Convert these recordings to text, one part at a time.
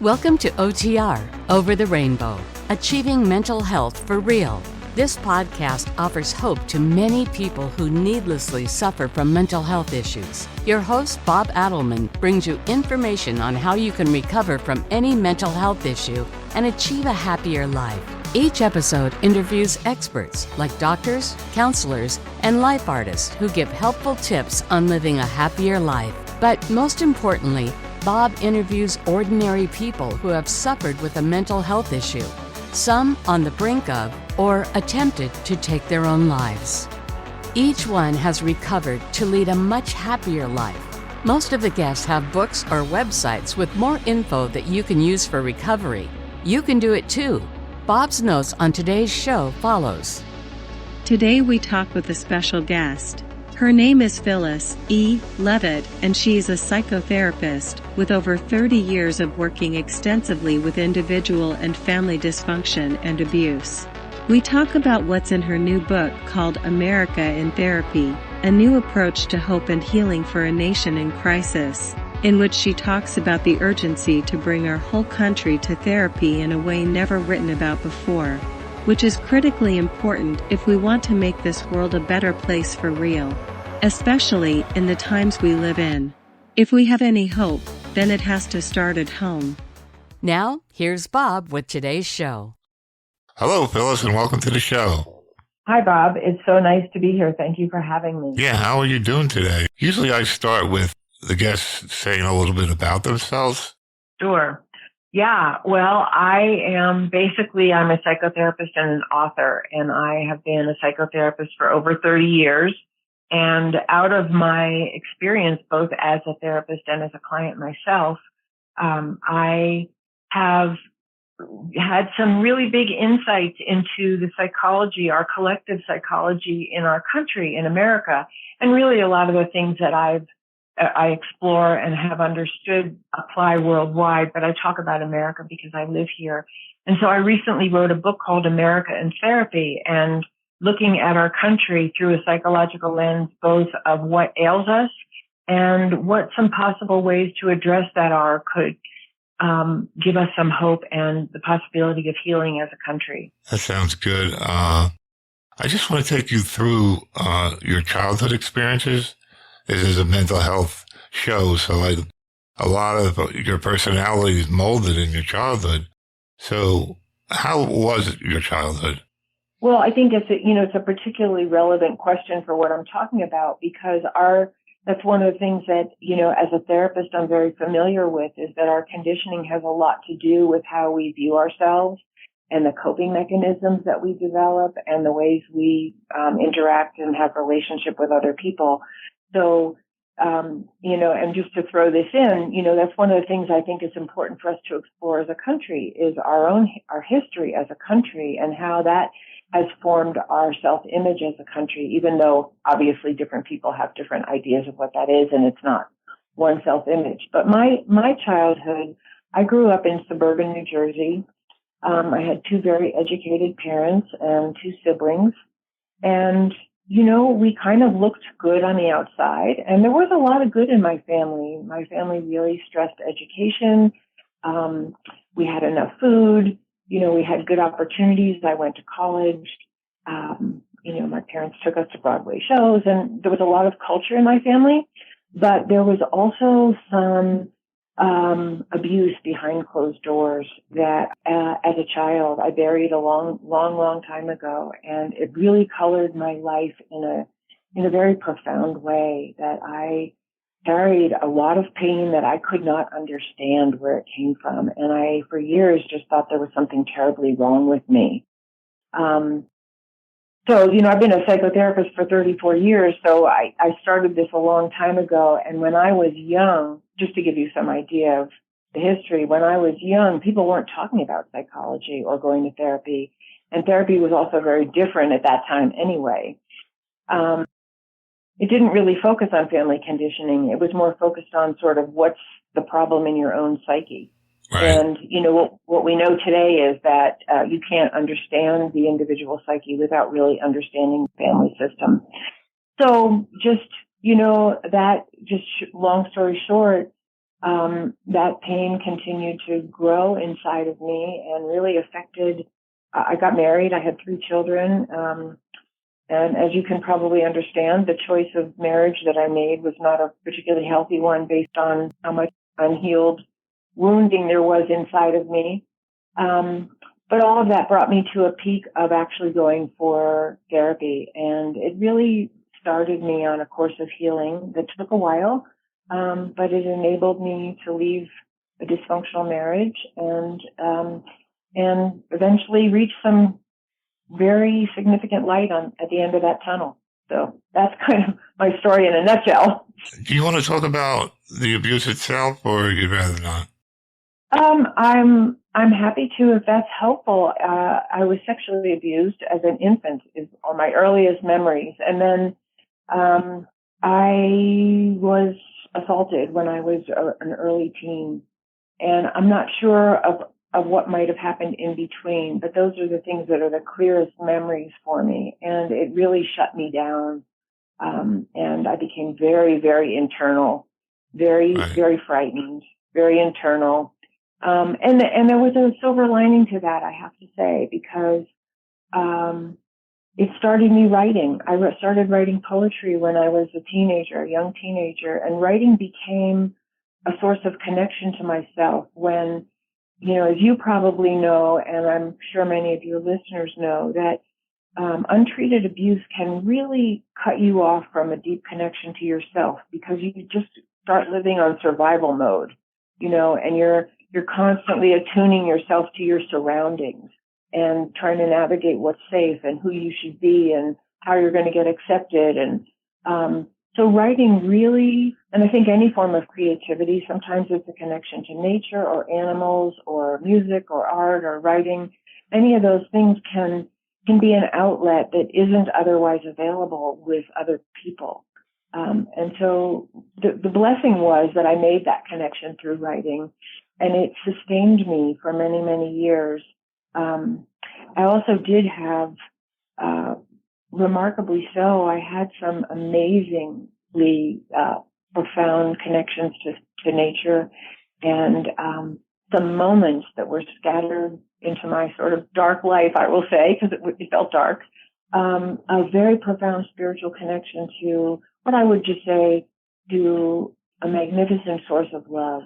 Welcome to OTR, Over the Rainbow, Achieving Mental Health for Real. This podcast offers hope to many people who needlessly suffer from mental health issues. Your host, Bob Adelman, brings you information on how you can recover from any mental health issue and achieve a happier life. Each episode interviews experts like doctors, counselors, and life artists who give helpful tips on living a happier life. But most importantly, Bob interviews ordinary people who have suffered with a mental health issue, some on the brink of or attempted to take their own lives. Each one has recovered to lead a much happier life. Most of the guests have books or websites with more info that you can use for recovery. You can do it too. Bob's notes on today's show follows. Today we talk with a special guest. Her name is Phyllis E. Leavitt, and she is a psychotherapist with over 30 years of working extensively with individual and family dysfunction and abuse. We talk about what's in her new book called America in Therapy, a new approach to hope and healing for a nation in crisis, in which she talks about the urgency to bring our whole country to therapy in a way never written about before, which is critically important if we want to make this world a better place for real, especially in the times we live in. If we have any hope, then it has to start at home. Now, here's Bob with today's show. Hello, Phyllis, and welcome to the show. Hi, Bob. It's so nice to be here. Thank you for having me. Yeah, how are you doing today? Usually I start with the guests saying a little bit about themselves. Sure. Yeah, well, I'm a psychotherapist and an author, and I have been a psychotherapist for over 30 years. And out of my experience, both as a therapist and as a client myself, I have had some really big insights into the psychology, our collective psychology in our country, in America, and really a lot of the things that I explore and have understood apply worldwide, but I talk about America because I live here. And so I recently wrote a book called America in Therapy, and looking at our country through a psychological lens, both of what ails us and what some possible ways to address that could give us some hope and the possibility of healing as a country. That sounds good. I just want to take you through your childhood experiences. This is a mental health show, so a lot of your personality is molded in your childhood. So how was your childhood? Well, I think it's a particularly relevant question for what I'm talking about, because that's one of the things that, as a therapist, I'm very familiar with, is that our conditioning has a lot to do with how we view ourselves and the coping mechanisms that we develop and the ways we interact and have relationship with other people. So, and just to throw this in, that's one of the things I think is important for us to explore as a country, is our history as a country and how that has formed our self-image as a country, even though obviously different people have different ideas of what that is, and it's not one self-image. But my childhood, I grew up in suburban New Jersey. I had two very educated parents and two siblings, and we kind of looked good on the outside, and there was a lot of good in my family. My family really stressed education. We had enough food. We had good opportunities. I went to college. My parents took us to Broadway shows, and there was a lot of culture in my family, but there was also some abuse behind closed doors that as a child I buried a long time ago, and it really colored my life in a very profound way, that I carried a lot of pain that I could not understand where it came from. And I, for years, just thought there was something terribly wrong with me. So, I've been a psychotherapist for 34 years, so I started this a long time ago. And when I was young, just to give you some idea of the history, when I was young, people weren't talking about psychology or going to therapy. And therapy was also very different at that time anyway. It didn't really focus on family conditioning. It was more focused on sort of what's the problem in your own psyche. Right. And, what we know today is that you can't understand the individual psyche without really understanding the family system. So just, long story short, that pain continued to grow inside of me and really affected. I got married. I had 3 children. And as you can probably understand, the choice of marriage that I made was not a particularly healthy one based on how much unhealed wounding there was inside of me. But all of that brought me to a peak of actually going for therapy. And it really started me on a course of healing that took a while, but it enabled me to leave a dysfunctional marriage and eventually reach some very significant light at the end of that tunnel. So that's kind of my story in a nutshell. Do you want to talk about the abuse itself, or you'd rather not? I'm happy to if that's helpful. I was sexually abused as an infant are my earliest memories. And then I was assaulted when I was an early teen. And I'm not sure of what might have happened in between, but those are the things that are the clearest memories for me. And it really shut me down. And I became very, very internal, very, very frightened, very internal. And there was a silver lining to that, I have to say, because it started me writing. I started writing poetry when I was a young teenager, and writing became a source of connection to myself when, as you probably know, and I'm sure many of your listeners know, that untreated abuse can really cut you off from a deep connection to yourself because you just start living on survival mode, and you're constantly attuning yourself to your surroundings and trying to navigate what's safe and who you should be and how you're going to get accepted. And so writing really, and I think any form of creativity, sometimes it's a connection to nature or animals or music or art or writing. Any of those things can be an outlet that isn't otherwise available with other people. And so the blessing was that I made that connection through writing, and it sustained me for many, many years. I also did have, remarkably so, I had some amazingly profound connections to nature and some moments that were scattered into my sort of dark life, I will say, because it felt dark, a very profound spiritual connection to what I would just say to a magnificent source of love.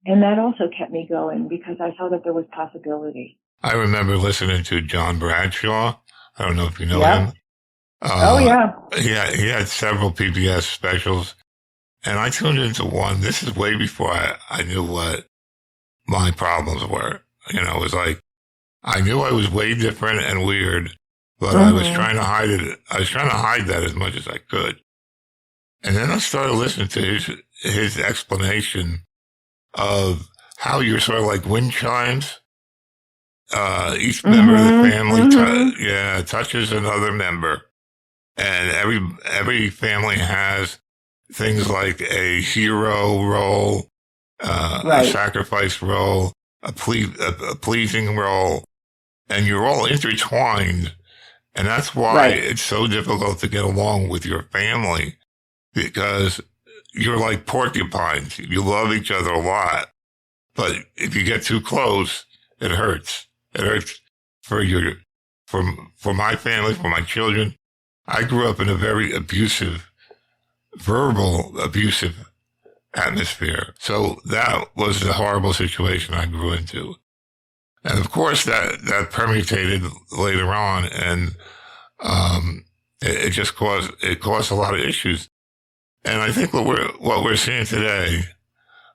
And that also kept me going because I saw that there was possibility. I remember listening to John Bradshaw. I don't know if you know him. Oh, yeah. He had several PBS specials, and I tuned into one. This is way before I knew what my problems were. It was like, I knew I was way different and weird, but I was trying to hide it. I was trying to hide that as much as I could. And then I started listening to his explanation of how you're sort of like wind chimes. Each member of the family, touches another member. And every family has things like a hero role, a sacrifice role, a pleasing role, and you're all intertwined. And that's why it's so difficult to get along with your family, because you're like porcupines. You love each other a lot, but if you get too close, it hurts. It hurts for my family, for my children. I grew up in a very verbal abusive atmosphere. So that was the horrible situation I grew into. And of course that permutated later on, and it just caused a lot of issues. And I think what we're seeing today,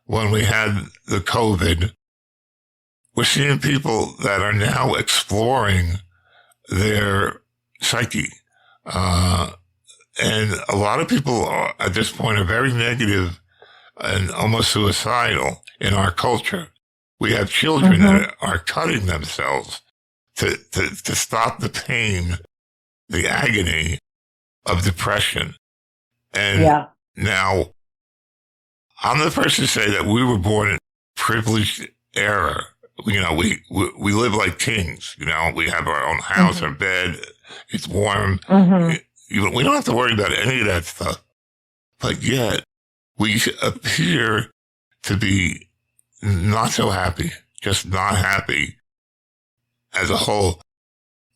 when we had the COVID, we're seeing people that are now exploring their psyche. And a lot of people at this point are very negative and almost suicidal in our culture. We have children that are cutting themselves to stop the pain, the agony of depression. And now I'm the person to say that we were born in a privileged era. We live like kings. We have our own house, our bed. It's warm. We don't have to worry about any of that stuff. But yet we appear to be not so happy, just not happy as a whole.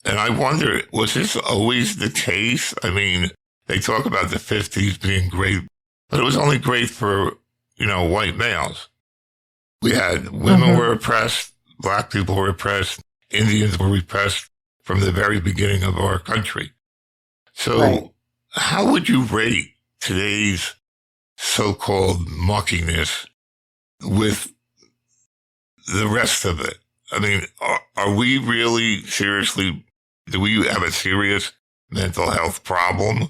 And I wonder, was this always the case? I mean, they talk about the 50s being great, but it was only great for, white males. We had women were oppressed, black people were oppressed, Indians were repressed from the very beginning of our country. So how would you rate today's so-called muckiness with the rest of it? I mean, are we really seriously, do we have a serious mental health problem?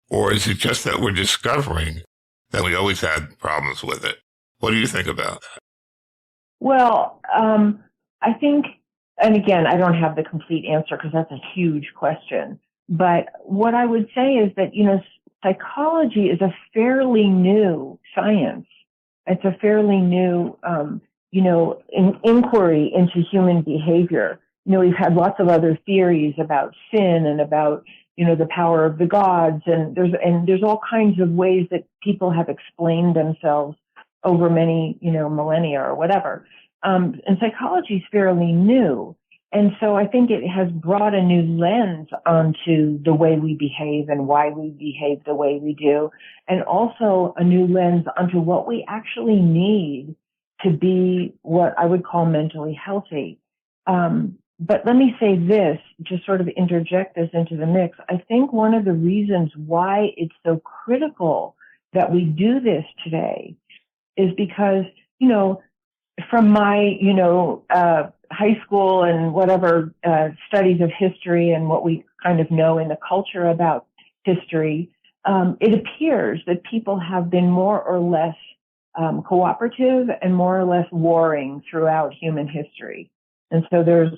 Or is it just that we're discovering that we always had problems with it? What do you think about that? Well, I think, and again, I don't have the complete answer because that's a huge question. But what I would say is that, psychology is a fairly new science. It's a fairly new, inquiry into human behavior. We've had lots of other theories about sin and about, the power of the gods. And there's all kinds of ways that people have explained themselves over many, millennia or whatever. And psychology is fairly new. And so I think it has brought a new lens onto the way we behave and why we behave the way we do, and also a new lens onto what we actually need to be what I would call mentally healthy. But let me say this, just sort of interject this into the mix. I think one of the reasons why it's so critical that we do this today is because, from my, high school and whatever studies of history and what we kind of know in the culture about history, it appears that people have been more or less cooperative and more or less warring throughout human history. And so there's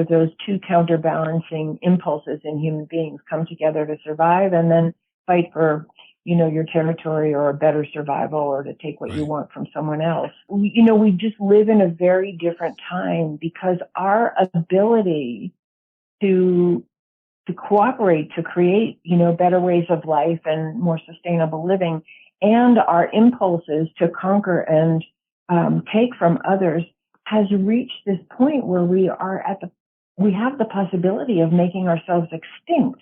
those two counterbalancing impulses in human beings: come together to survive and then fight for, your territory or a better survival or to take what you want from someone else. We just live in a very different time because our ability to cooperate, to create, better ways of life and more sustainable living, and our impulses to conquer and take from others has reached this point where we have the possibility of making ourselves extinct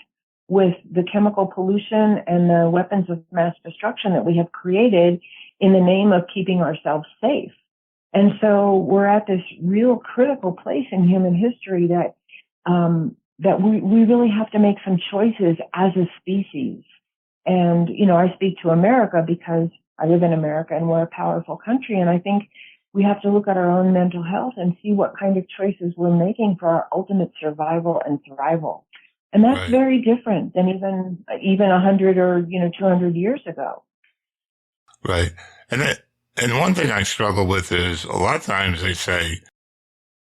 with the chemical pollution and the weapons of mass destruction that we have created in the name of keeping ourselves safe. And so we're at this real critical place in human history that we really have to make some choices as a species. And, I speak to America because I live in America and we're a powerful country. And I think we have to look at our own mental health and see what kind of choices we're making for our ultimate survival and thrival. And that's very different than even 100 or 200 years ago. Right. And one thing I struggle with is a lot of times they say,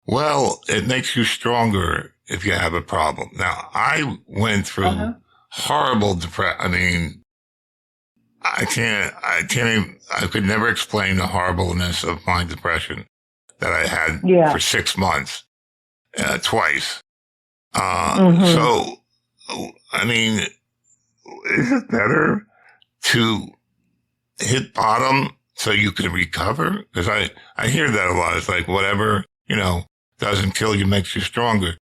well, it makes you stronger if you have a problem. Now, I went through horrible depression. I mean, I could never explain the horribleness of my depression that I had for 6 months, twice. So, I mean, is it better to hit bottom so you can recover? Because I hear that a lot. It's like whatever, doesn't kill you makes you stronger.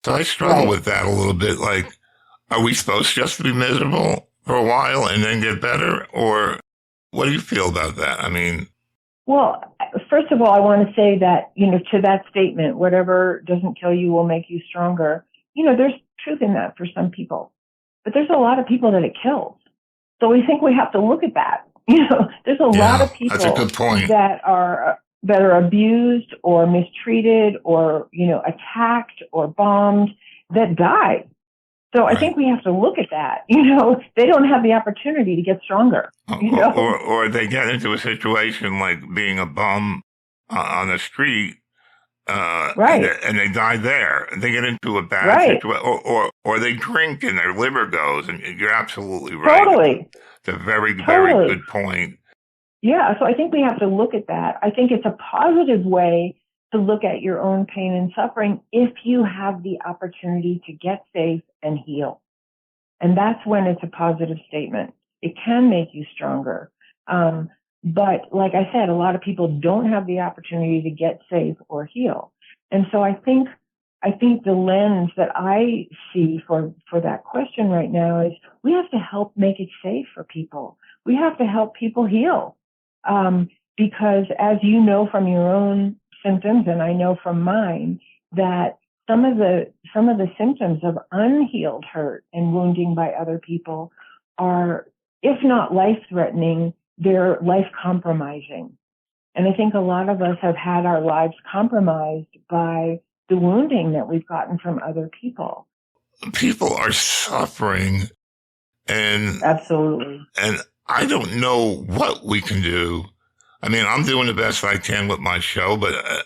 So I struggle with that a little bit. Like, are we supposed just to be miserable for a while and then get better? Or what do you feel about that? I mean, well, first of all, I want to say that, to that statement, whatever doesn't kill you will make you stronger. There's truth in that for some people, but there's a lot of people that it kills. So we think we have to look at that. There's a lot of people that's a good point. that are abused or mistreated or, attacked or bombed that die. So I think we have to look at that. They don't have the opportunity to get stronger. Or they get into a situation like being a bum on the street, and they die there. They get into a bad situation, or they drink and their liver goes. And you're absolutely right. Totally. It's a very, very good point. Yeah, so I think we have to look at that. I think it's a positive way to look at your own pain and suffering if you have the opportunity to get safe and heal. And that's when it's a positive statement. It can make you stronger. But like I said, a lot of people don't have the opportunity to get safe or heal. And so I think the lens that I see for that question right now is we have to help make it safe for people. We have to help people heal. Because as you know from your own symptoms, and I know from mine, that some of the symptoms of unhealed hurt and wounding by other people are, if not life-threatening, they're life-compromising. And I think a lot of us have had our lives compromised by the wounding that we've gotten from other people. People are suffering, and absolutely. And I don't know what we can do. I mean, I'm doing the best I can with my show, but I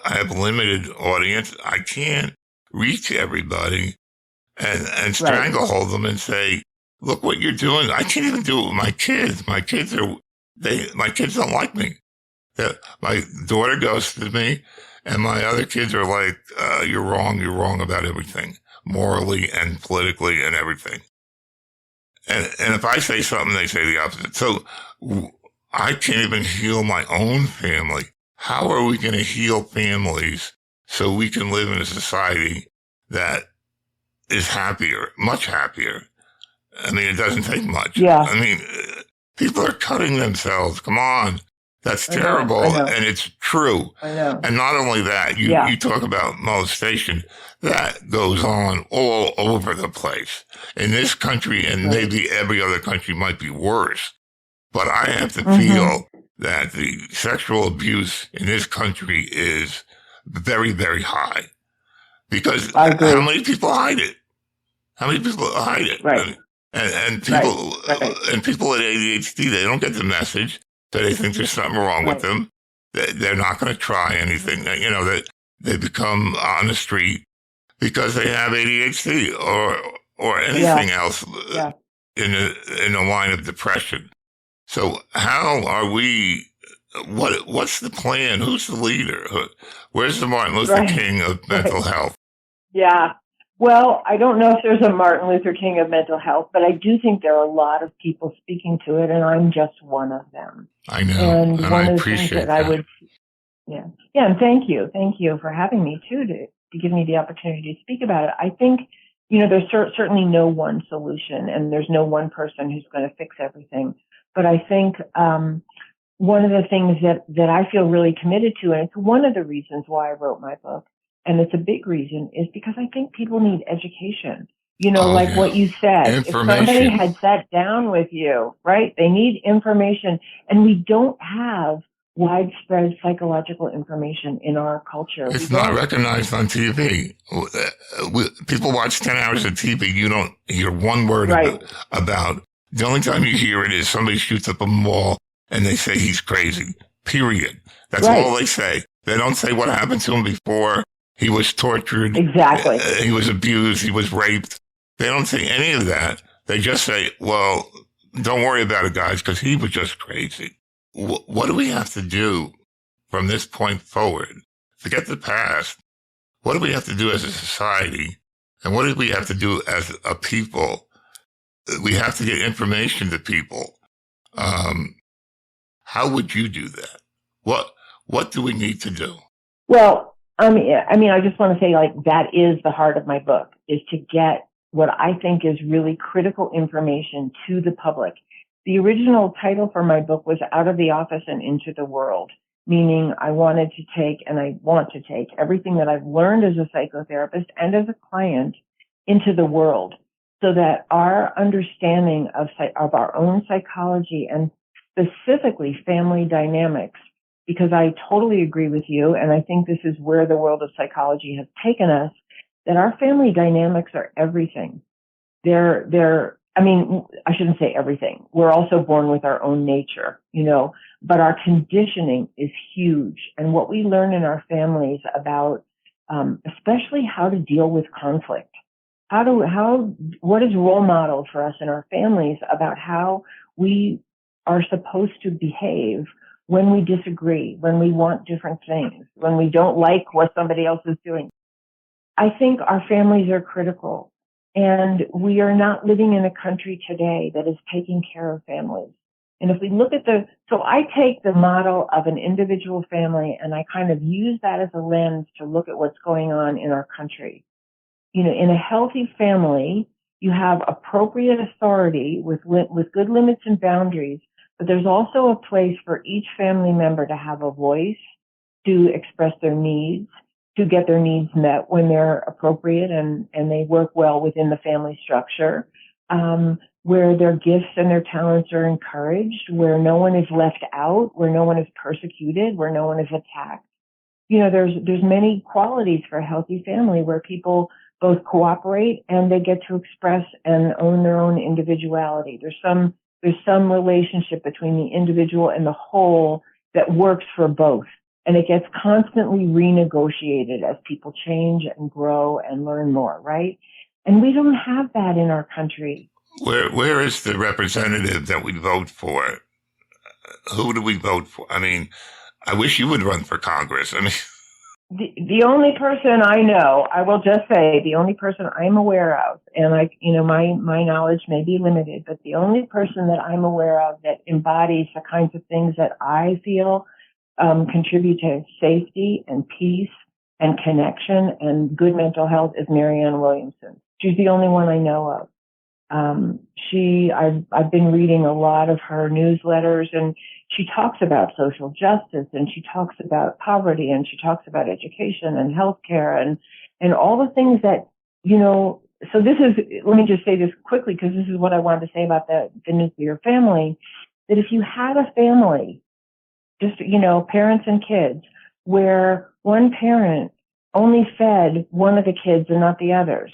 have a limited audience. I can't reach everybody and stranglehold them and say, "Look what you're doing." I can't even do it with my kids. My kids don't like me. My daughter ghosted me, and my other kids are like, "You're wrong about everything, morally and politically and everything." And if I say something, they say the opposite. So I can't even heal my own family. How are we going to heal families so we can live in a society that is happier, much happier? I mean, it doesn't take much. Yeah. I mean, people are cutting themselves. Come on. That's terrible. I know. And it's true. I know. And not only that, you talk about molestation. That goes on all over the place. In this country, and maybe every other country might be worse. But I have to feel that the sexual abuse in this country is very, very high. Because how many people hide it? How many people hide it? Right. And people and people with ADHD, they don't get the message. So they think there's something wrong with them. They're not going to try anything. That they become on the street because they have ADHD or anything else in the line of depression. So how are we? What's the plan? Who's the leader? Where's the Martin Luther King of mental health? Yeah. Well, I don't know if there's a Martin Luther King of mental health, but I do think there are a lot of people speaking to it, and I'm just one of them. I know, and one I of the appreciate things that. I would, and thank you for having me too to give me the opportunity to speak about it. I think there's certainly no one solution, and there's no one person who's going to fix everything. But I think one of the things that I feel really committed to, and it's one of the reasons why I wrote my book, and it's a big reason, is because I think people need education. What you said, if somebody had sat down with you, right, they need information, and we don't have widespread psychological information in our culture. It's not recognized on TV. People watch 10 hours of TV. You don't hear one word about. The only time you hear it is somebody shoots up a mall and they say he's crazy, period. That's all they say. They don't say what happened to him before. He was tortured. Exactly. He was abused. He was raped. They don't say any of that. They just say, well, don't worry about it, guys, because he was just crazy. What do we have to do from this point forward? Forget the past. What do we have to do as a society? And what do we have to do as a people? We have to get information to people. How would you do that? What do we need to do? Well, I just want to say, that is the heart of my book, is to get what I think is really critical information to the public. The original title for my book was Out of the Office and Into the World, meaning I wanted to take, and I want to take, everything that I've learned as a psychotherapist and as a client into the world, so that our understanding of our own psychology, and specifically family dynamics, because I totally agree with you, and I think this is where the world of psychology has taken us, that our family dynamics are everything. I shouldn't say everything. We're also born with our own nature, but our conditioning is huge. And what we learn in our families about, especially how to deal with conflict, what is role modeled for us in our families about how we are supposed to behave when we disagree, when we want different things, when we don't like what somebody else is doing. I think our families are critical, and we are not living in a country today that is taking care of families. And if we look at so I take the model of an individual family and I kind of use that as a lens to look at what's going on in our country. In a healthy family, you have appropriate authority with good limits and boundaries, but there's also a place for each family member to have a voice, to express their needs, to get their needs met when they're appropriate and they work well within the family structure, where their gifts and their talents are encouraged, where no one is left out, where no one is persecuted, where no one is attacked. There's many qualities for a healthy family where people both cooperate and they get to express and own their own individuality. There's some relationship between the individual and the whole that works for both. And it gets constantly renegotiated as people change and grow and learn more, right? And we don't have that in our country. Where is the representative that we vote for? Who do we vote for? I mean, I wish you would run for Congress. I mean, the only person I know, I will just say, the only person I'm aware of, and my knowledge may be limited, but the only person that I'm aware of that embodies the kinds of things that I feel contribute to safety and peace and connection and good mental health is Marianne Williamson. She's the only one I know of. I've been reading a lot of her newsletters, and she talks about social justice, and she talks about poverty, and she talks about education and healthcare and all the things that, so let me just say this quickly because this is what I wanted to say about the nuclear family, that if you had a family, just, parents and kids, where one parent only fed one of the kids and not the others,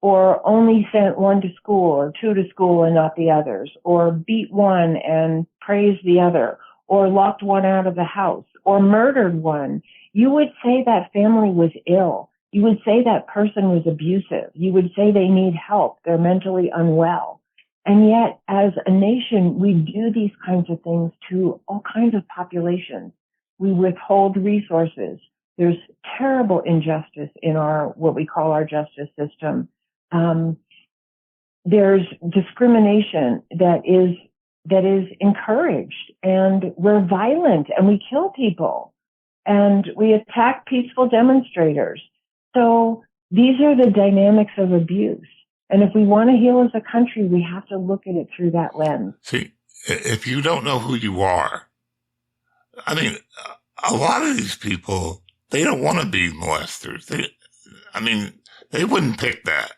or only sent one to school or two to school and not the others, or beat one and praised the other, or locked one out of the house, or murdered one, you would say that family was ill. You would say that person was abusive. You would say they need help. They're mentally unwell. And yet, as a nation, we do these kinds of things to all kinds of populations. We withhold resources. There's terrible injustice in what we call our justice system. There's discrimination that is encouraged, and we're violent and we kill people and we attack peaceful demonstrators. So these are the dynamics of abuse. And if we want to heal as a country, we have to look at it through that lens. See, if you don't know who you are, I mean, a lot of these people, they don't want to be molesters. They wouldn't pick that.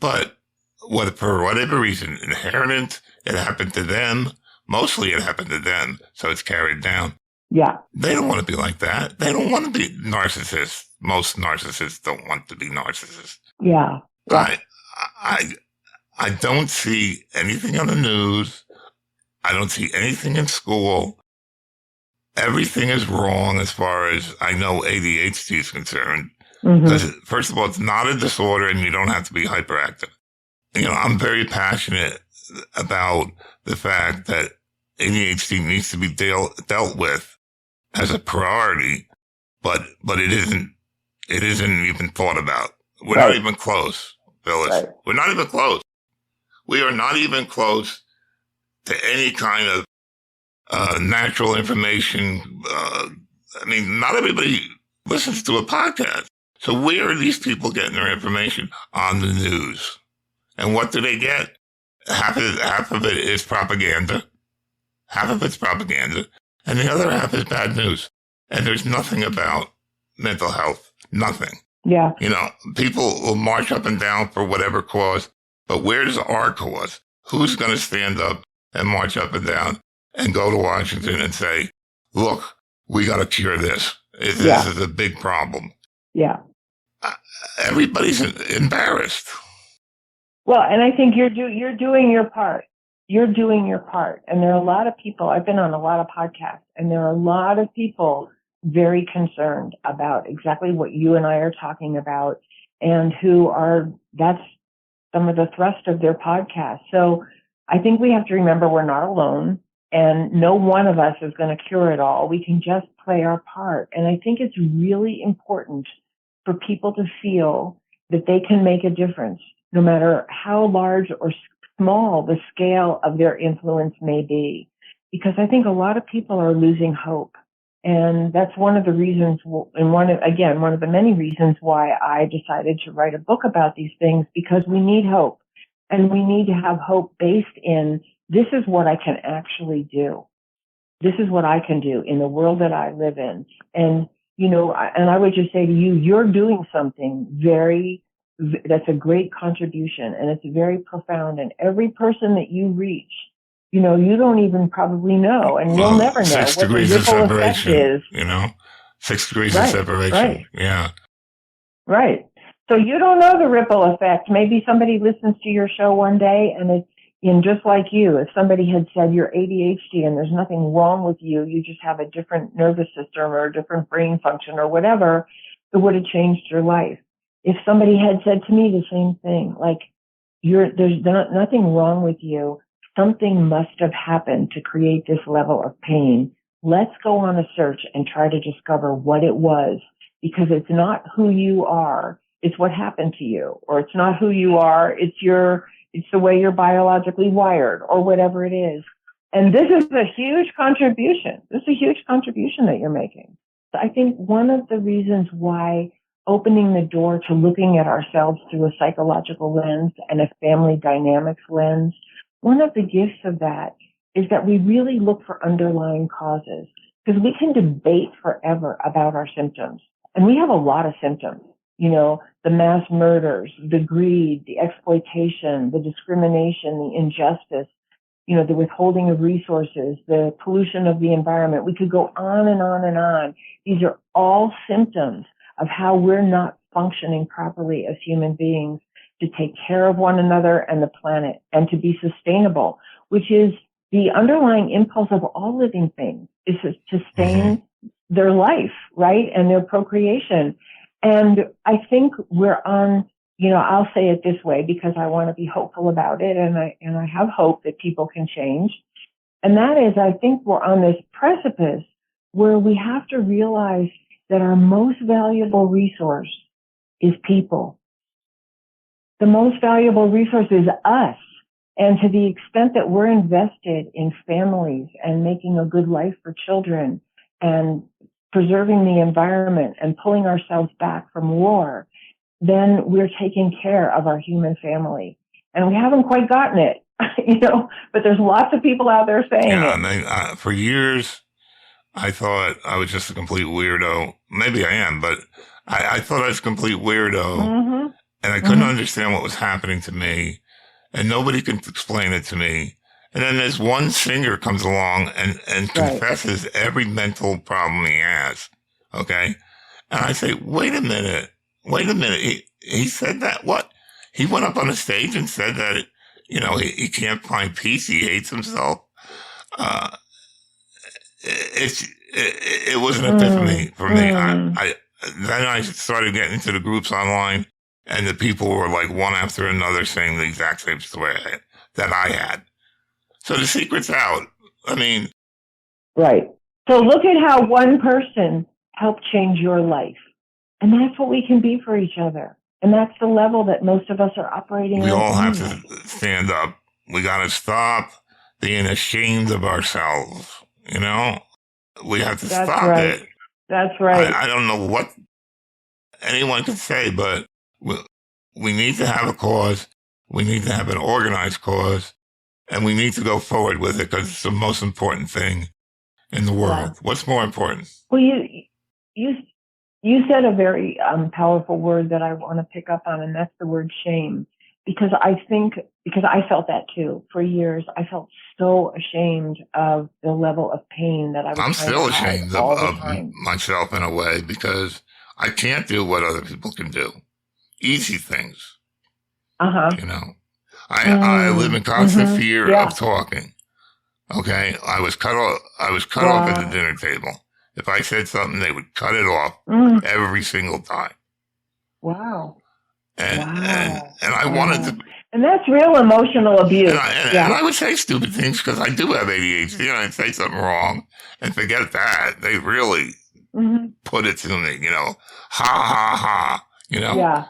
But for whatever reason, inherent, it happened to them. Mostly it happened to them, so it's carried down. Yeah. They don't want to be like that. They don't want to be narcissists. Most narcissists don't want to be narcissists. Yeah. I don't see anything on the news. I don't see anything in school. Everything is wrong as far as I know ADHD is concerned. Because first of all, it's not a disorder and you don't have to be hyperactive. I'm very passionate about the fact that ADHD needs to be dealt with as a priority, but it isn't even thought about. We're not even close, Phyllis. Right. We're not even close. We are not even close to any kind of natural information. Not everybody listens to a podcast. So where are these people getting their information? On the news. And what do they get? Half of it is propaganda. Half of it's propaganda. And the other half is bad news. And there's nothing about mental health. Nothing. Yeah. People will march up and down for whatever cause. But where's our cause? Who's going to stand up and march up and down and go to Washington and say, look, we got to cure this. This is a big problem. Yeah. Everybody's embarrassed. Well, and I think you're doing your part. You're doing your part. And there are a lot of people, I've been on a lot of podcasts, and there are a lot of people very concerned about exactly what you and I are talking about, and that's some of the thrust of their podcast. So I think we have to remember we're not alone, and no one of us is going to cure it all. We can just play our part. And I think it's really important for people to feel that they can make a difference, no matter how large or small the scale of their influence may be. because I think a lot of people are losing hope. And that's one of the reasons, and one of the many reasons why I decided to write a book about these things, because we need hope. And we need to have hope based in, this is what I can actually do. This is what I can do in the world that I live in. And, and I would just say to you, you're doing something that's a great contribution, and it's very profound. And every person that you reach, you don't even probably know, and you'll never know what the ripple effect is. 6 degrees of separation. Right. Yeah. Right. So you don't know the ripple effect. Maybe somebody listens to your show one day, and it's just like you. If somebody had said you're ADHD and there's nothing wrong with you, you just have a different nervous system or a different brain function or whatever, it would have changed your life. If somebody had said to me the same thing, like, there's nothing wrong with you, something must have happened to create this level of pain. Let's go on a search and try to discover what it was, because it's not who you are, it's what happened to you. Or it's not who you are, it's the way you're biologically wired, or whatever it is. And this is a huge contribution. This is a huge contribution that you're making. So I think one of the reasons why opening the door to looking at ourselves through a psychological lens and a family dynamics lens, one of the gifts of that is that we really look for underlying causes, because we can debate forever about our symptoms. And we have a lot of symptoms, the mass murders, the greed, the exploitation, the discrimination, the injustice, the withholding of resources, the pollution of the environment. We could go on and on and on. These are all symptoms of how we're not functioning properly as human beings to take care of one another and the planet, and to be sustainable, which is the underlying impulse of all living things, is to sustain their life, right? And their procreation. And I think we're on, I'll say it this way because I want to be hopeful about it. And I have hope that people can change. And that is, I think we're on this precipice where we have to realize that our most valuable resource is people. The most valuable resource is us. And to the extent that we're invested in families and making a good life for children and preserving the environment and pulling ourselves back from war, then we're taking care of our human family. And we haven't quite gotten it, but there's lots of people out there saying it. For years, I thought I was just a complete weirdo. Maybe I am, but I thought I was a complete weirdo, and I couldn't understand what was happening to me, and nobody could explain it to me. And then this one singer comes along and confesses every mental problem he has. Okay. And I say, wait a minute. He said that? What? He went up on a stage and said that, he can't find peace. He hates himself. It was an epiphany for me. Then I started getting into the groups online, and the people were like one after another saying the exact same story that I had. So the secret's out. Right. So look at how one person helped change your life. And that's what we can be for each other. And that's the level that most of us are operating on. We all have to stand up. We got to stop being ashamed of ourselves. We have to stop it. That's right. I don't know what anyone can say, but we need to have a cause. We need to have an organized cause. And we need to go forward with it because it's the most important thing in the world. Yeah. What's more important? Well, you said a very powerful word that I want to pick up on, and that's the word shame. Because I felt that too for years. I felt so ashamed of the level of pain that I was. I'm still ashamed of myself in a way, because I can't do what other people can do. Easy things. I live in constant fear of talking. Okay. I was cut off at the dinner table. If I said something, they would cut it off every single time. Wow. And I wanted to. And that's real emotional abuse. And I would say stupid things because I do have ADHD, and I'd say something wrong and forget that. They really put it to me, ha ha ha.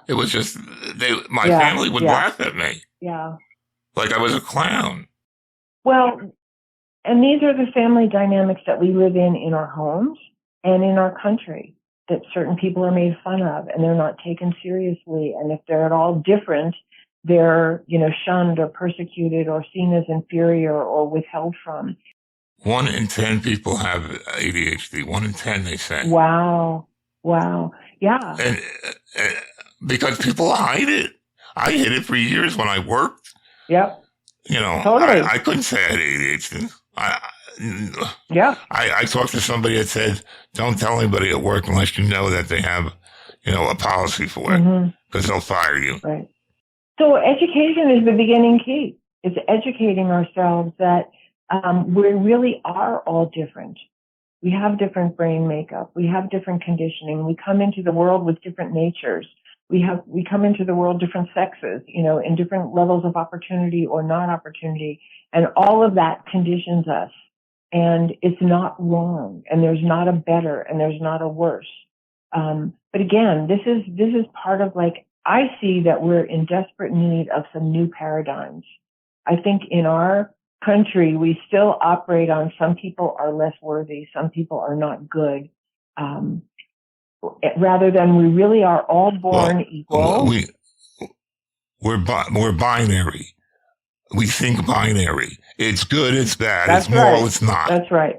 It was just, my family would laugh at me. Yeah. Like I was a clown. Well, And these are the family dynamics that we live in our homes and in our country, that certain people are made fun of and they're not taken seriously. And if they're at all different, they're, shunned or persecuted or seen as inferior or withheld from. 1 in 10 people have ADHD. 1 in 10, they say. Wow. Yeah. And because people hide it. I hid it for years when I worked. Yep. Totally. I couldn't say I had ADHD. Yeah. I talked to somebody that said, don't tell anybody at work unless you know that they have, a policy for it, because they'll fire you. Right. So education is the beginning key. It's educating ourselves that we really are all different. We have different brain makeup. We have different conditioning. We come into the world with different natures. We come into the world different sexes, in different levels of opportunity or non-opportunity. And all of that conditions us. And it's not wrong. And there's not a better and there's not a worse. But again, this is part of, I see that we're in desperate need of some new paradigms. I think in our country, we still operate on some people are less worthy, some people are not good, rather than we really are all born equal. We're binary. We think binary. It's good, it's bad, That's it's moral, right. It's not. That's right.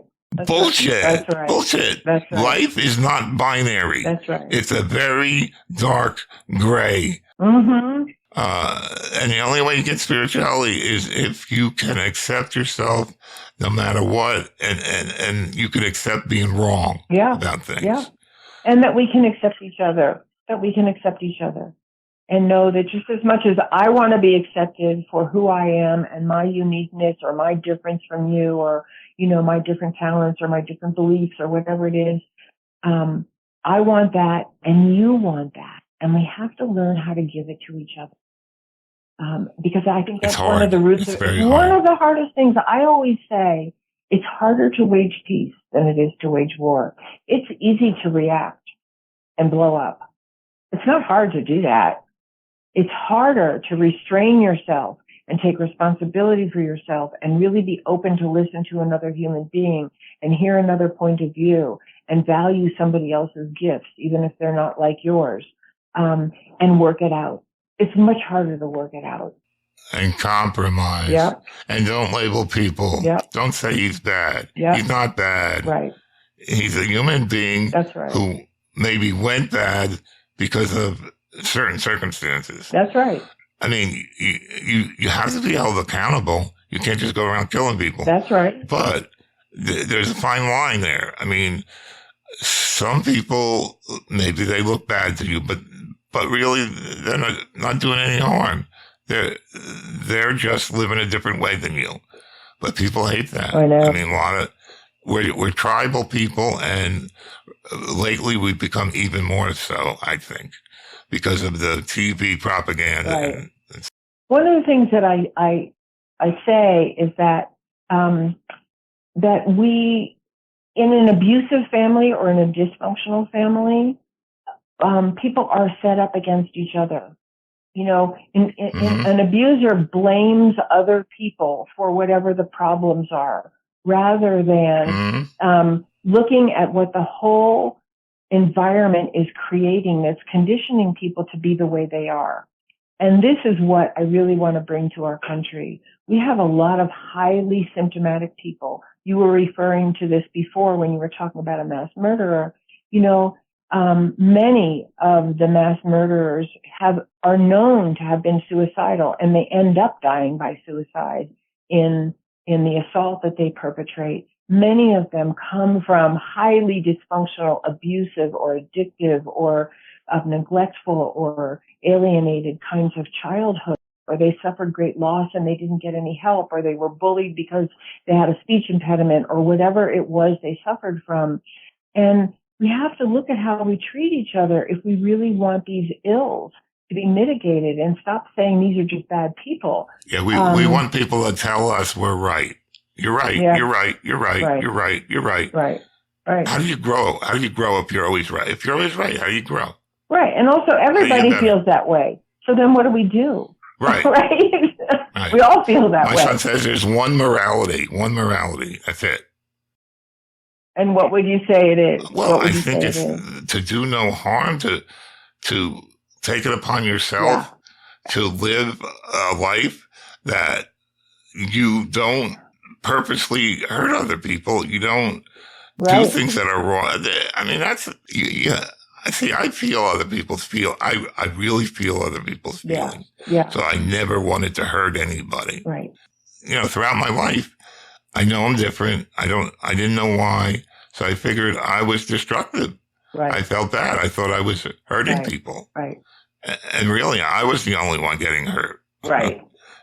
Bullshit. That's right. Bullshit. That's right. Life is not binary. That's right. It's a very dark gray. Mm-hmm. And the only way you get spirituality is if you can accept yourself no matter what, and you can accept being wrong about things. Yeah. And that we can accept each other. And know that just as much as I want to be accepted for who I am and my uniqueness or my difference from you or, my different talents or my different beliefs or whatever it is, I want that and you want that. And we have to learn how to give it to each other. Because I think that's one of the roots of one of the hardest things. I always say it's harder to wage peace than it is to wage war. It's easy to react and blow up. It's not hard to do that. It's harder to restrain yourself and take responsibility for yourself and really be open to listen to another human being and hear another point of view and value somebody else's gifts, even if they're not like yours, and work it out. It's much harder to work it out. And compromise. Yep. And don't label people. Yep. Don't say he's bad. Yep. He's not bad. Right. He's a human being. That's right. Who maybe went bad because of certain circumstances. That's right. I mean, you have to be held accountable. You can't just go around killing people. That's right. But there's a fine line there. I mean, some people, maybe they look bad to you, but really they're not doing any harm. They're just living a different way than you. But people hate that. I know. I mean, we're tribal people, and lately we've become even more so, I think, because of the TV propaganda. Right. One of the things that I say is that that we, in an abusive family or in a dysfunctional family, people are set up against each other. An abuser blames other people for whatever the problems are, rather than looking at what the whole environment is creating that's conditioning people to be the way they are. And this is what I really want to bring to our country. We have a lot of highly symptomatic people. You were referring to this before when you were talking about a mass murderer. Many of the mass murderers are known to have been suicidal, and they end up dying by suicide in the assault that they perpetrate. Many of them come from highly dysfunctional, abusive, or addictive, or neglectful or alienated kinds of childhood, or they suffered great loss and they didn't get any help, or they were bullied because they had a speech impediment, or whatever it was they suffered from. And we have to look at how we treat each other if we really want these ills to be mitigated, and stop saying these are just bad people. Yeah, we want people to tell us we're right. You're right. Yeah. You're right. You're right. Right. You're right. You're right. Right. Right. How do you grow? How do you grow if you're always right? If you're always right, how do you grow? Right. And also everybody feels that way. So then what do we do? Right. Right. Right. We all feel that My way. son says there's one morality. That's it. And what would you say it is? Well, I think it's to do no harm, to take it upon yourself, to live a life that you don't purposely hurt other people. You don't do things that are wrong. I mean, I feel other people's feel. I really feel other people's feelings. Yeah. So I never wanted to hurt anybody. Right. Throughout my life, I know I'm different. I didn't know why. So I figured I was destructive. Right. I felt bad. I thought I was hurting people. Right. And really, I was the only one getting hurt. Right.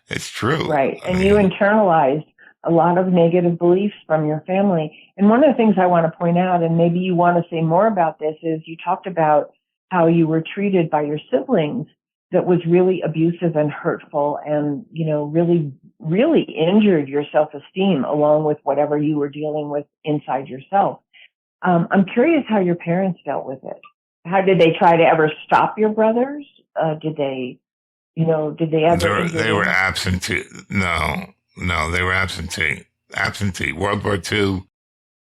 It's true. Right. And you internalized a lot of negative beliefs from your family. And one of the things I want to point out, and maybe you want to say more about this, is you talked about how you were treated by your siblings that was really abusive and hurtful and, really, really injured your self-esteem along with whatever you were dealing with inside yourself. I'm curious how your parents dealt with it. How did they try to ever stop your brothers? Did they ever? They were absentee. No, they were absentee. Absentee. World War II,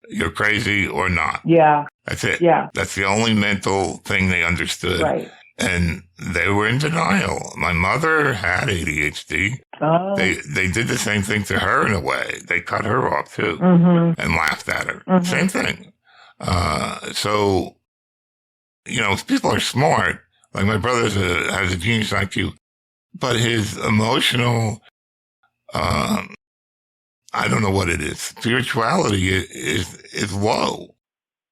you're crazy or not. Yeah. That's it. Yeah. That's the only mental thing they understood. Right. And they were in denial. My mother had ADHD. Oh. They did the same thing to her in a way. They cut her off too and laughed at her. Mm-hmm. Same thing. So, people are smart. Like my brother has a genius IQ, but his emotional, I don't know what it is. Spirituality is low.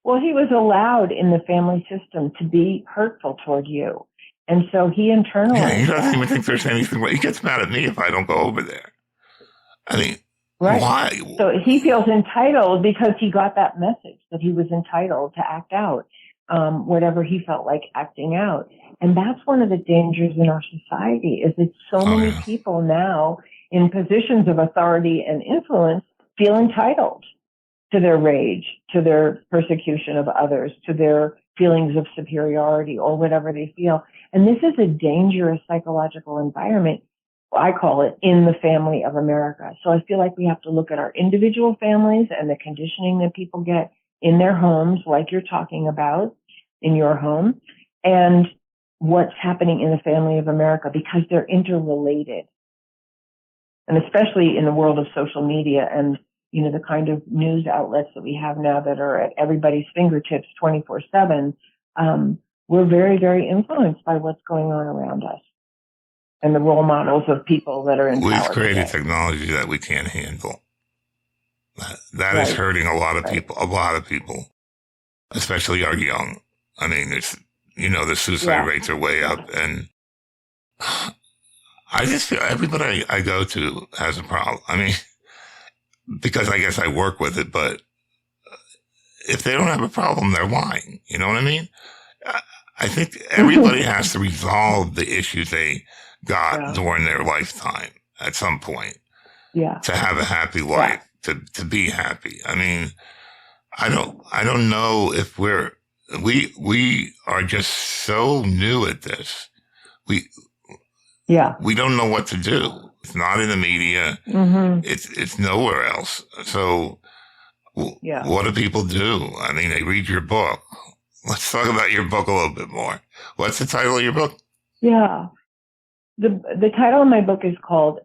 Well, he was allowed in the family system to be hurtful toward you. And so he internalized Yeah, he doesn't that. even think there's anything wrong. He gets mad at me if I don't go over there. I mean, why? So he feels entitled because he got that message that he was entitled to act out, whatever he felt like acting out. And that's one of the dangers in our society is that so many people now in positions of authority and influence feel entitled to their rage, to their persecution of others, to their feelings of superiority or whatever they feel. And this is a dangerous psychological environment, I call it, in the family of America. So I feel like we have to look at our individual families and the conditioning that people get in their homes, like you're talking about in your home, and what's happening in the family of America, because they're interrelated. And especially in the world of social media and the kind of news outlets that we have now that are at everybody's fingertips 24/7, we're very, very influenced by what's going on around us and the role models of people that are in power. We've created today. technology that we can't handle. That is hurting a lot of people, especially our young. I mean, the suicide rates are way up, and I just feel everybody I go to has a problem. I mean, because I guess I work with it, but if they don't have a problem, they're lying. You know what I mean? I think everybody has to resolve the issues they got during their lifetime at some point. Yeah. To have a happy life, to be happy. I mean, I don't know if we are just so new at this. We don't know what to do. It's not in the media. Mm-hmm. It's nowhere else. So what do people do? I mean, they read your book. Let's talk about your book a little bit more. What's the title of your book? Yeah. The title of my book is called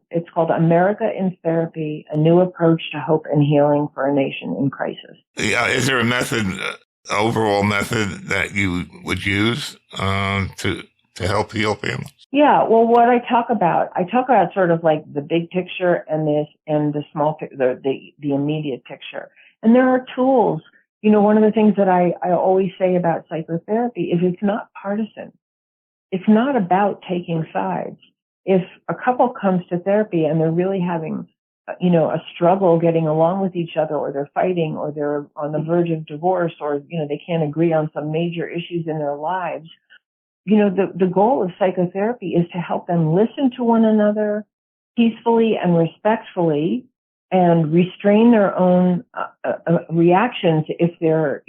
America in Therapy, A New Approach to Hope and Healing for a Nation in Crisis. Yeah. Is there a overall method that you would use to help heal families? Yeah. Well, what I talk about sort of like the big picture and the small, the immediate picture. And there are tools. One of the things that I always say about psychotherapy is it's not partisan. It's not about taking sides. If a couple comes to therapy and they're really having, a struggle getting along with each other, or they're fighting, or they're on the verge of divorce, or, they can't agree on some major issues in their lives, the goal of psychotherapy is to help them listen to one another peacefully and respectfully and restrain their own reactions if they're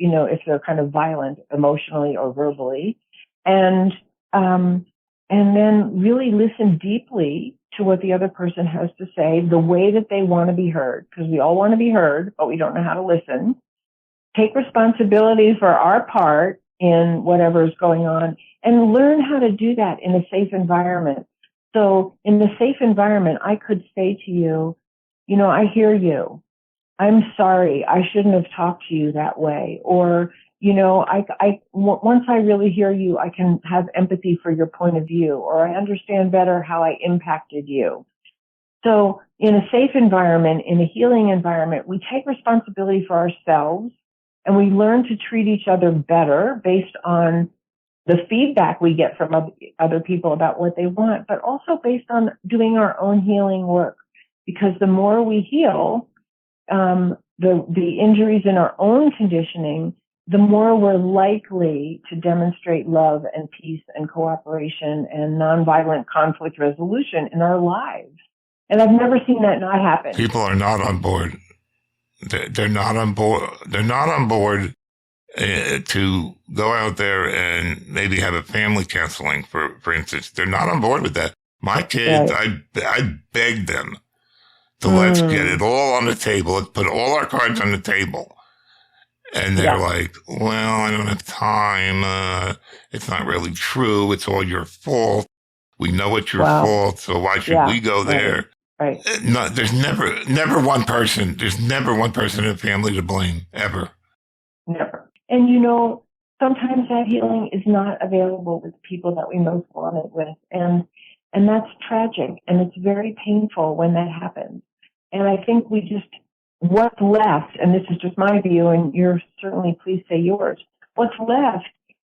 kind of violent emotionally or verbally. And then really listen deeply to what the other person has to say the way that they want to be heard, because we all want to be heard, but we don't know how to listen. Take responsibility for our part in whatever is going on and learn how to do that in a safe environment. So in the safe environment, I could say to you, I hear you. I'm sorry. I shouldn't have talked to you that way. Or, once I really hear you, I can have empathy for your point of view, or I understand better how I impacted you. So in a safe environment, in a healing environment, we take responsibility for ourselves and we learn to treat each other better based on the feedback we get from other people about what they want, but also based on doing our own healing work. Because the more we heal, the injuries in our own conditioning, the more we're likely to demonstrate love and peace and cooperation and nonviolent conflict resolution in our lives. And I've never seen that not happen. People are not on board. They're not on board. They're not on board to go out there and maybe have a family counseling, for instance. They're not on board with that. My kids, right. I begged them to let's get it all on the table. Let's put all our cards on the table. And they're like, well, I don't have time. It's not really true. It's all your fault. We know it's your fault. So why should we go there? Right. No, there's never one person. There's never one person in the family to blame, ever. Never. And sometimes that healing is not available with people that we most want it with. And that's tragic. And it's very painful when that happens. And I think what's left, and this is just my view, and you're certainly, please say yours, what's left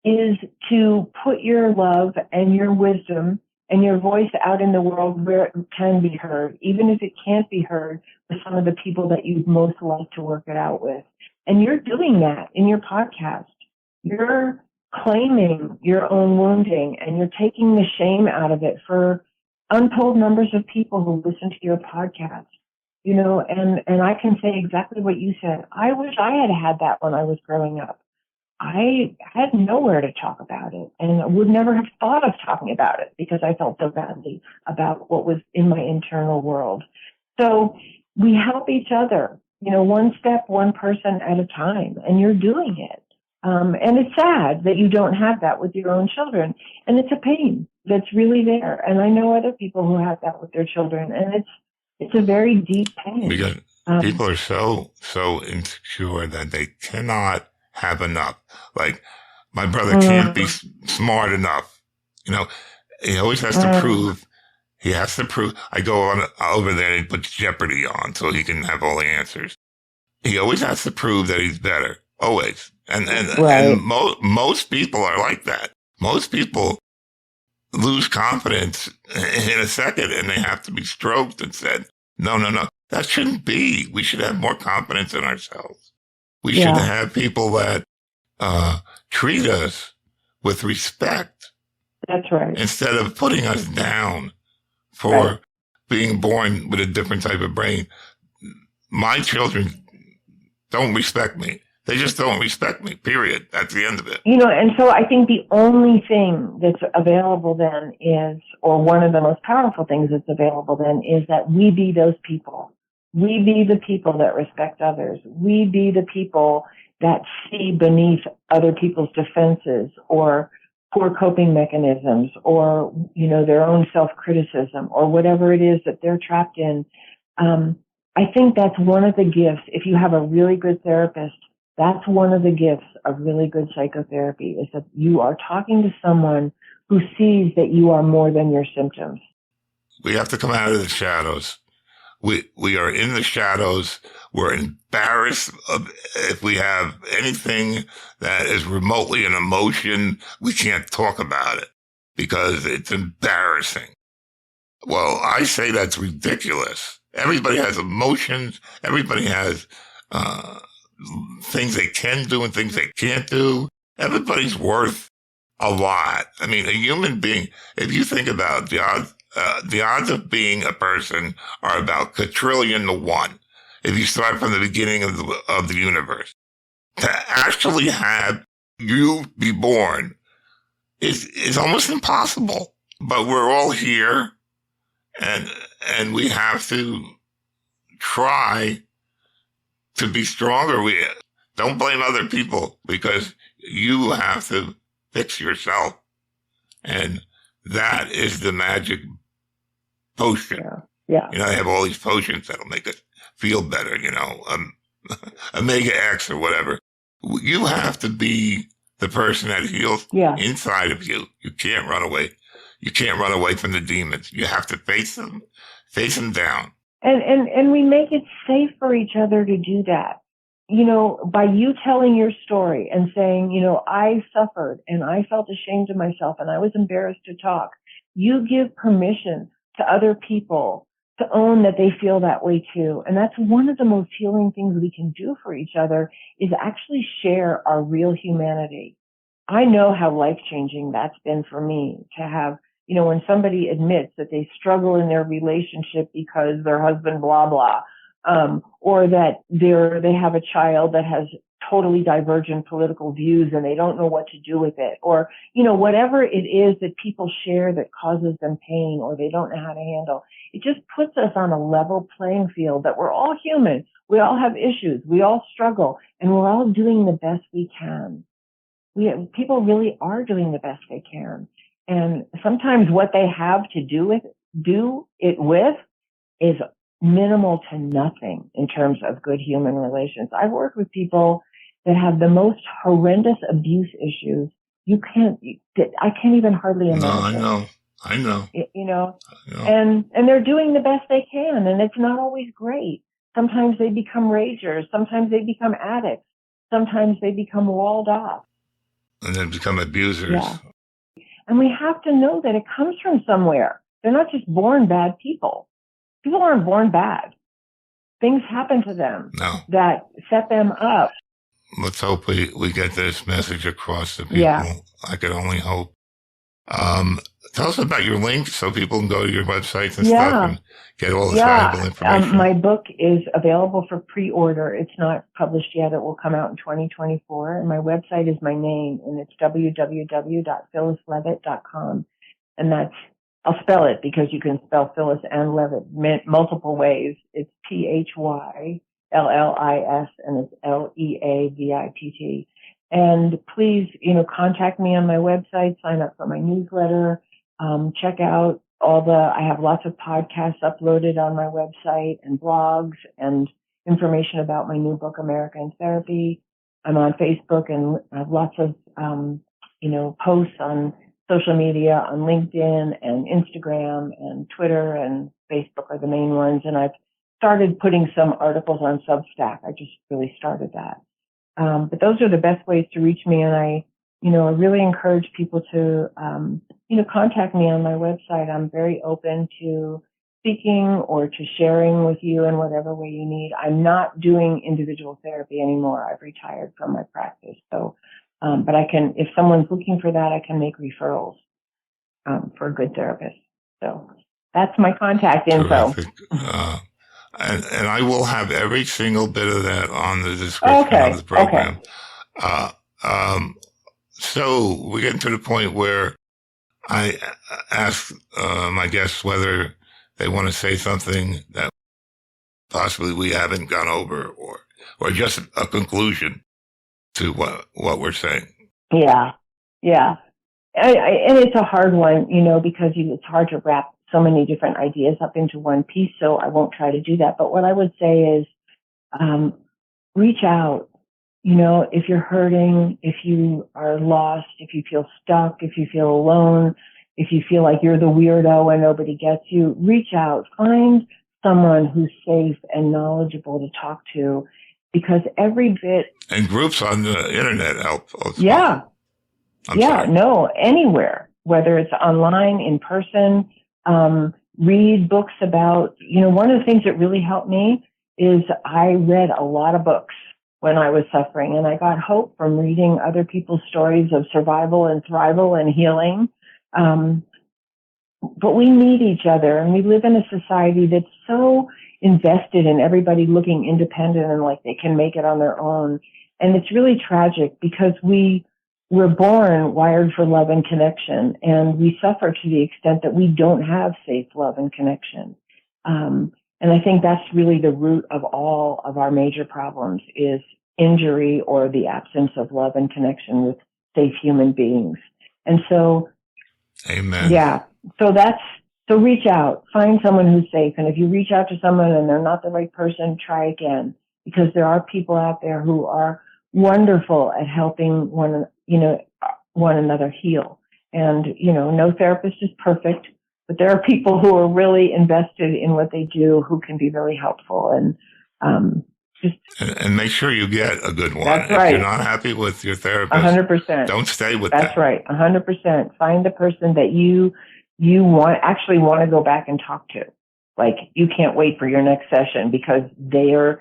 is to put your love and your wisdom and your voice out in the world where it can be heard, even if it can't be heard with some of the people that you'd most like to work it out with. And you're doing that in your podcast. You're claiming your own wounding, and you're taking the shame out of it for untold numbers of people who listen to your podcast. And I can say exactly what you said. I wish I had that when I was growing up. I had nowhere to talk about it, and I would never have thought of talking about it because I felt so badly about what was in my internal world. So we help each other, one step, one person at a time, and you're doing it. And it's sad that you don't have that with your own children, and it's a pain that's really there. And I know other people who have that with their children, and it's a very deep pain. Because people are so insecure that they cannot have enough. Like, my brother can't be smart enough. He always has to prove. He has to prove. I go on over there and he puts Jeopardy on so he can have all the answers. He always has to prove that he's better. Always. And most people are like that. Most people lose confidence in a second, and they have to be stroked and said, no, that shouldn't be. We should have more confidence in ourselves. We should have people that treat us with respect. That's right. Instead of putting us down for being born with a different type of brain. My children don't respect me. They just don't respect me, period. That's the end of it. And so I think the only thing that's available then is, or one of the most powerful things that's available then, is that we be those people. We be the people that respect others. We be the people that see beneath other people's defenses or poor coping mechanisms or, their own self-criticism or whatever it is that they're trapped in. I think that's one of the gifts. If you have a really good therapist, that's one of the gifts of really good psychotherapy, is that you are talking to someone who sees that you are more than your symptoms. We have to come out of the shadows. We are in the shadows. We're embarrassed if we have anything that is remotely an emotion. We can't talk about it because it's embarrassing. Well, I say that's ridiculous. Everybody has emotions. Everybody has things they can do and things they can't do. Everybody's worth a lot. I mean, a human being, if you think about the odds of being a person are about quadrillion to 1. If you start from the beginning of the universe, to actually have you be born is almost impossible. But we're all here, and we have to try to be stronger. We don't blame other people, because you have to fix yourself. And that is the magic potion. Yeah. You know, they have all these potions that'll make us feel better, Omega X or whatever. You have to be the person that heals inside of you. You can't run away. You can't run away from the demons. You have to face them down. And we make it safe for each other to do that. By you telling your story and saying, I suffered and I felt ashamed of myself and I was embarrassed to talk. You give permission to other people to own that they feel that way too. And that's one of the most healing things we can do for each other, is actually share our real humanity. I know how life-changing that's been for me to have, when somebody admits that they struggle in their relationship because their husband blah, blah, or that they have a child that has totally divergent political views and they don't know what to do with it, or, whatever it is that people share that causes them pain or they don't know how to handle. It just puts us on a level playing field that we're all human. We all have issues. We all struggle, and we're all doing the best we can. People really are doing the best they can. And sometimes what they have to do it with is minimal to nothing in terms of good human relations. I've worked with people that have the most horrendous abuse issues. I can't even hardly imagine. No, I know. And they're doing the best they can, and it's not always great. Sometimes they become ragers. Sometimes they become addicts. Sometimes they become walled off. And then become abusers. Yeah. And we have to know that it comes from somewhere. They're not just born bad people. People aren't born bad. Things happen to them that set them up. Let's hope we get this message across to people. Yeah. I could only hope. Tell us about your link so people can go to your websites and stuff and get all this valuable information. My book is available for pre-order. It's not published yet. It will come out in 2024. And my website is my name, and it's www.phyllisleavitt.com. And I'll spell it because you can spell Phyllis and Leavitt multiple ways. It's PHYLLIS and it's LEAVITT. And please, contact me on my website, sign up for my newsletter, check out I have lots of podcasts uploaded on my website and blogs and information about my new book, America in Therapy. I'm on Facebook and I have lots of, posts on social media, on LinkedIn and Instagram and Twitter and Facebook are the main ones. And I've started putting some articles on Substack. I just really started that. But those are the best ways to reach me. And I really encourage people to, contact me on my website. I'm very open to speaking or to sharing with you in whatever way you need. I'm not doing individual therapy anymore. I've retired from my practice. So, but if someone's looking for that, I can make referrals, for a good therapist. So that's my contact info. And I will have every single bit of that on the description of the program. Okay. So we're getting to the point where I ask my guests whether they want to say something that possibly we haven't gone over, or just a conclusion to what we're saying. Yeah. And it's a hard one, because it's hard to wrap so many different ideas up into one piece, so I won't try to do that. But what I would say is, reach out. If you're hurting, if you are lost, if you feel stuck, if you feel alone, if you feel like you're the weirdo and nobody gets you, reach out. Find someone who's safe and knowledgeable to talk to, because every bit. And groups on the internet help. Yeah. Anywhere, whether it's online, in person. Read books about, one of the things that really helped me is I read a lot of books when I was suffering, and I got hope from reading other people's stories of survival and thrival and healing. But we need each other, and we live in a society that's so invested in everybody looking independent and like they can make it on their own. And it's really tragic because we we're born wired for love and connection, and we suffer to the extent that we don't have safe love and connection. And I think that's really the root of all of our major problems is injury or the absence of love and connection with safe human beings. And so, amen. Yeah. So reach out, find someone who's safe. And if you reach out to someone and they're not the right person, try again, because there are people out there who are wonderful at helping one another heal. And, no therapist is perfect, but there are people who are really invested in what they do who can be really helpful. And, and make sure you get a good one. That's right. If you're not happy with your therapist, 100%. Don't stay with them. That's right. 100%. Find the person that you want to go back and talk to. Like, you can't wait for your next session because they've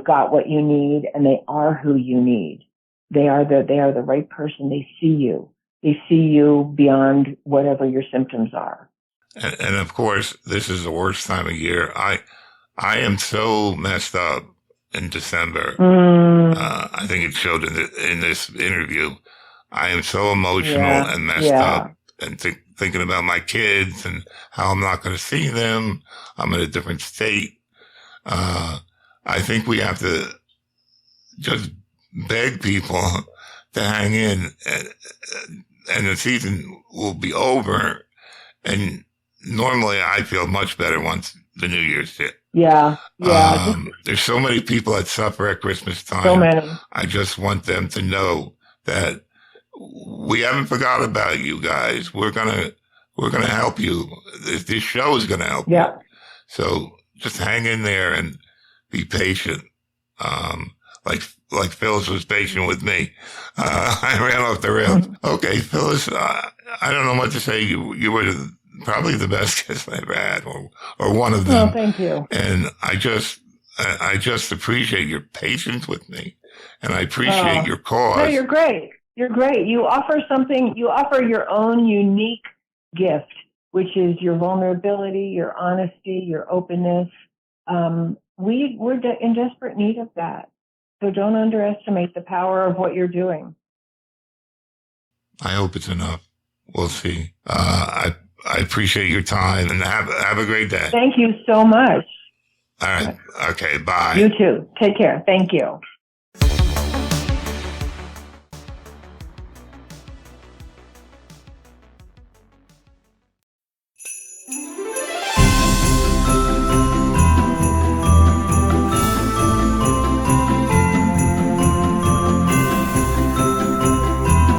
got what you need, and they are who you need. They are the right person. They see you. They see you beyond whatever your symptoms are. And of course, this is the worst time of year. I am so messed up in December. I think it showed in this interview. I am so emotional and messed up, and thinking about my kids and how I'm not going to see them. I'm in a different state. I think we have to just beg people to hang in, and the season will be over. And normally I feel much better once the New Year's hit. Yeah. There's so many people that suffer at Christmas time. So many. I just want them to know that we haven't forgot about you guys. We're gonna help you. This show is gonna help you. So just hang in there and be patient. Like Phyllis was patient with me. I ran off the rails. Okay, Phyllis, I don't know what to say. You were probably the best guest I've ever had, or one of them. Oh, thank you. And I just appreciate your patience with me, and I appreciate your cause. No, you're great. You're great. You offer your own unique gift, which is your vulnerability, your honesty, your openness. We're in desperate need of that. So don't underestimate the power of what you're doing. I hope it's enough. We'll see. I appreciate your time, and have a great day. Thank you so much. All right. Okay. Bye. You too. Take care. Thank you.